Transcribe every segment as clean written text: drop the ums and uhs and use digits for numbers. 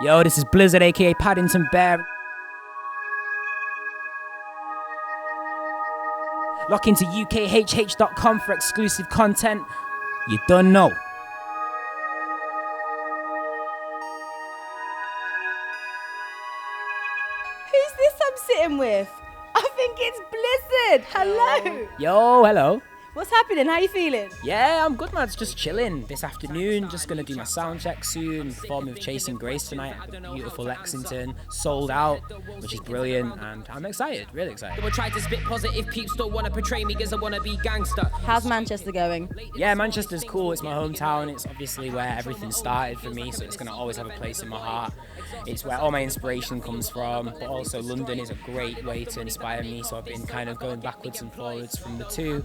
Yo, this is Blizzard, aka Paddington Bear. Lock into UKHH.com for exclusive content you don't know. Who's this I'm sitting with? I think it's Blizzard. Hello. Yo, hello. What's happening? How you feeling? Yeah, I'm good, man. It's just chilling this afternoon. Just gonna do my sound check soon. Performing with Chasing Grace tonight at the beautiful Lexington. Sold out, which is brilliant, and I'm excited, really excited. We'll try to spit positive, peeps don't wanna portray me as I wanna be gangster. How's Manchester going? Yeah, Manchester's cool. It's my hometown. It's obviously where everything started for me, so it's gonna always have a place in my heart. It's where all my inspiration comes from, but also London is a great way to inspire me, so I've been kind of going backwards and forwards from the two.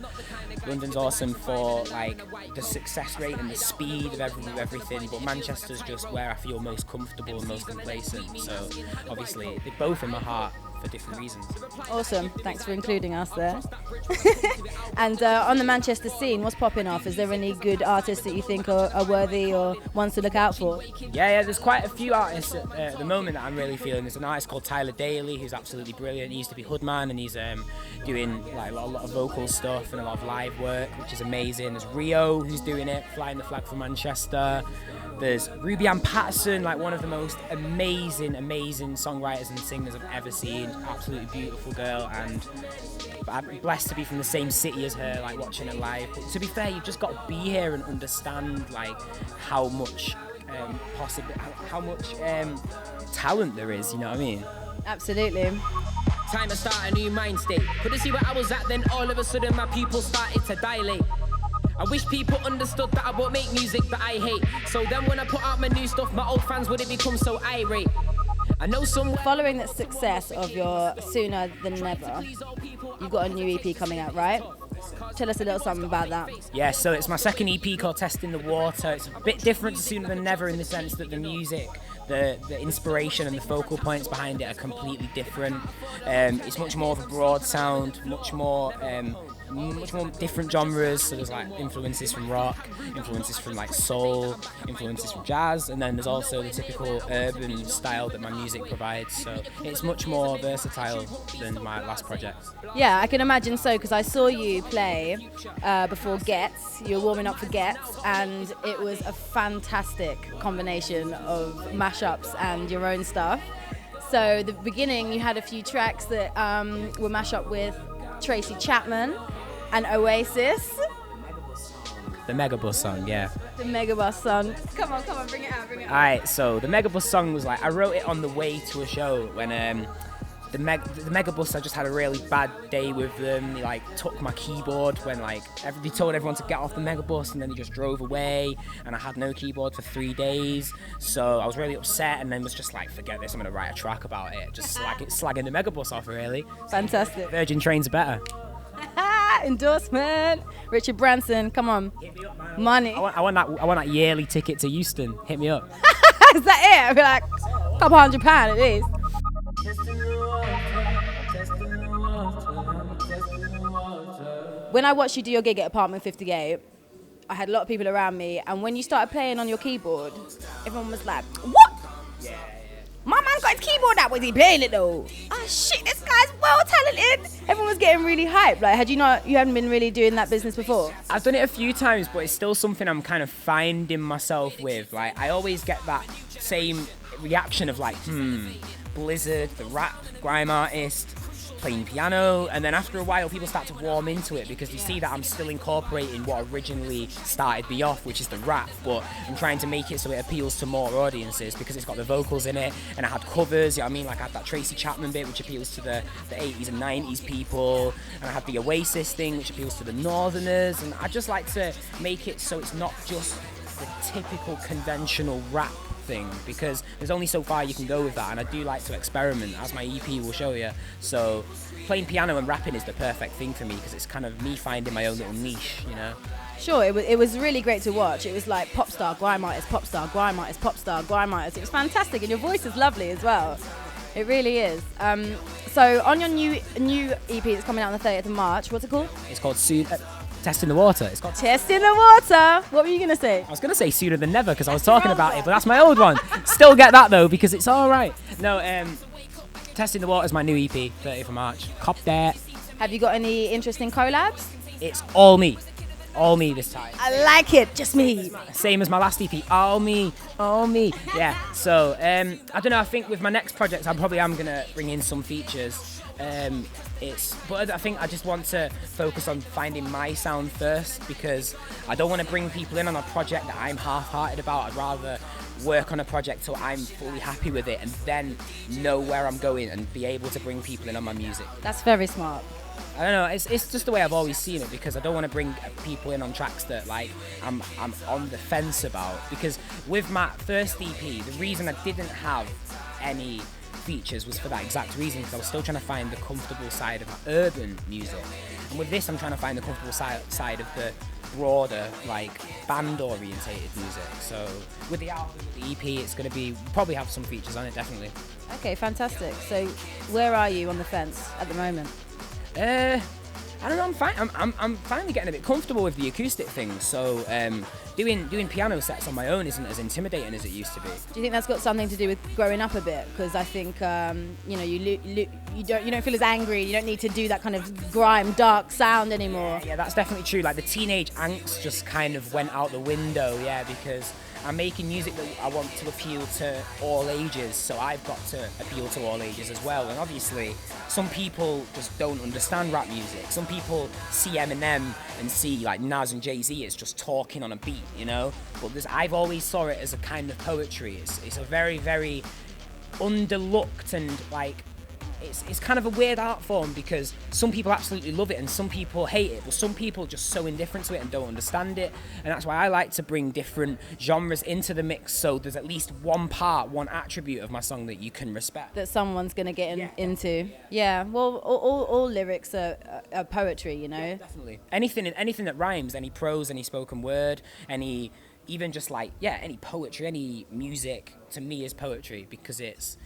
London's awesome for like the success rate and the speed of everything, but Manchester's just where I feel most comfortable and most complacent. So obviously they're both in my heart for different reasons. Awesome. Thanks for including us there. And on the Manchester scene, what's popping off? Is there any good artists that you think are worthy or ones to look out for? Yeah, there's quite a few artists at the moment that I'm really feeling. There's an artist called Tyler Daly who's absolutely brilliant. He used to be Hoodman, and he's doing like a lot of vocal stuff and a lot of live work, which is amazing. There's Rio who's doing it, flying the flag for Manchester. There's Ruby Ann Patterson, like one of the most amazing songwriters and singers I've ever seen. Absolutely beautiful girl, and I'm blessed to be from the same city as her, like watching her live. But to be fair, you've just got to be here and understand like how much talent there is. You know what I mean? Absolutely. Time to start a new mind state. Couldn't see where I was at, then all of a sudden my pupils started to dilate. I wish people understood that I won't make music that I hate. So then when I put out my new stuff, my old fans wouldn't become so irate. I know some. Following the success of your Sooner Than Never, you've got a new EP coming out, right? Tell us a little something about that. Yeah, so it's my second EP called Testing the Water. It's a bit different to Sooner Than Never in the sense that the music, the inspiration and the focal points behind it are completely different. It's much more of a broad sound, much more different genres. So there's like influences from rock, influences from like soul, influences from jazz, and then there's also the typical urban style that my music provides. So it's much more versatile than my last project. Yeah, I can imagine so, because I saw you play before Gets. You were warming up for Gets, and it was a fantastic combination of mashups and your own stuff. So the beginning, you had a few tracks that were mashed up with Tracy Chapman and Oasis. The Megabus song, yeah. The Megabus song. Come on, bring it out. Alright, so the Megabus song was like, I wrote it on the way to a show when the Megabus, I just had a really bad day with them. They like took my keyboard when like they told everyone to get off the Megabus, and then they just drove away, and I had no keyboard for 3 days. So I was really upset, and then was just like, forget this, I'm gonna write a track about it. Just slagging the Megabus off, really. Fantastic. Virgin Trains are better. Endorsement. Richard Branson, come on. Hit me up, man. Money. I want that yearly ticket to Houston. Hit me up. Is that it? I'd be like, couple £100 at least. When I watched you do your gig at Apartment 58, I had a lot of people around me, and when you started playing on your keyboard, everyone was like, what? Yeah. My man got his keyboard out. Was he playing it though? Oh shit, this guy's well talented. Everyone was getting really hyped. Like, you hadn't been really doing that business before? I've done it a few times, but it's still something I'm kind of finding myself with. Like, I always get that same reaction of like, Blizzard, the rap grime artist, playing piano, and then after a while people start to warm into it because they see that I'm still incorporating what originally started me off, which is the rap, but I'm trying to make it so it appeals to more audiences because it's got the vocals in it, and I had covers, you know what I mean, like I had that Tracy Chapman bit which appeals to the 80s and 90s people, and I had the Oasis thing which appeals to the Northerners, and I just like to make it so it's not just the typical conventional rap thing, because there's only so far you can go with that, and I do like to experiment, as my EP will show you. So playing piano and rapping is the perfect thing for me because it's kind of me finding my own little niche, you know. Sure, it was really great to watch. It was like pop star, grime artist, pop star, grime artist, pop star, grime artist. It was fantastic, and your voice is lovely as well. It really is. So on your new EP that's coming out on the 30th of March, what's it called? It's called Testing the Water. It's got Testing the Water. What were you going to say? I was going to say Sooner Than Never because I was talking about it, but that's my old one. Still get that though because it's all right. No, Testing the Water is my new EP, 30th of March. Cop that. Have you got any interesting collabs? It's all me. All me this time. I like it. Just me. Same as my last EP. All me. All me. Yeah. So, I don't know. I think with my next project, I probably am going to bring in some features. But I think I just want to focus on finding my sound first because I don't want to bring people in on a project that I'm half-hearted about. I'd rather work on a project so I'm fully happy with it and then know where I'm going and be able to bring people in on my music. That's very smart. I don't know, it's just the way I've always seen it because I don't want to bring people in on tracks that like I'm on the fence about because with my first EP, the reason I didn't have any features was for that exact reason because I was still trying to find the comfortable side of my urban music, and with this I'm trying to find the comfortable side of the broader like band orientated music. So with the album, with the EP, it's going to be probably have some features on it, definitely. Okay, fantastic. So where are you on the fence at the moment? I don't know. I'm fine. I'm finally getting a bit comfortable with the acoustic things. So doing piano sets on my own isn't as intimidating as it used to be. Do you think that's got something to do with growing up a bit? Because I think you don't feel as angry. You don't need to do that kind of grime, dark sound anymore. Yeah, that's definitely true. Like the teenage angst just kind of went out the window. Yeah, because I'm making music that I want to appeal to all ages, so I've got to appeal to all ages as well. And obviously, some people just don't understand rap music. Some people see Eminem and see like Nas and Jay-Z as just talking on a beat, you know? But I've always saw it as a kind of poetry. It's a very, very underlooked and like, it's kind of a weird art form because some people absolutely love it and some people hate it, but some people are just so indifferent to it and don't understand it. And that's why I like to bring different genres into the mix so there's at least one attribute of my song that you can respect. That someone's going to get into. Yeah, well, all lyrics are poetry, you know? Yeah, definitely. Anything that rhymes, any prose, any spoken word, any even just like, any poetry, any music, to me is poetry because it's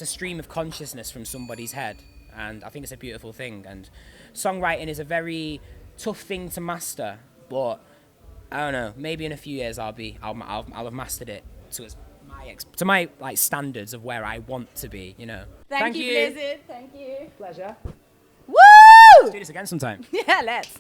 a stream of consciousness from somebody's head, and I think it's a beautiful thing. And songwriting is a very tough thing to master, but I don't know. Maybe in a few years I'll have mastered it to my like standards of where I want to be. You know. Thank you, Blizzard. Thank you. Pleasure. Woo! Let's do this again sometime. Yeah, let's.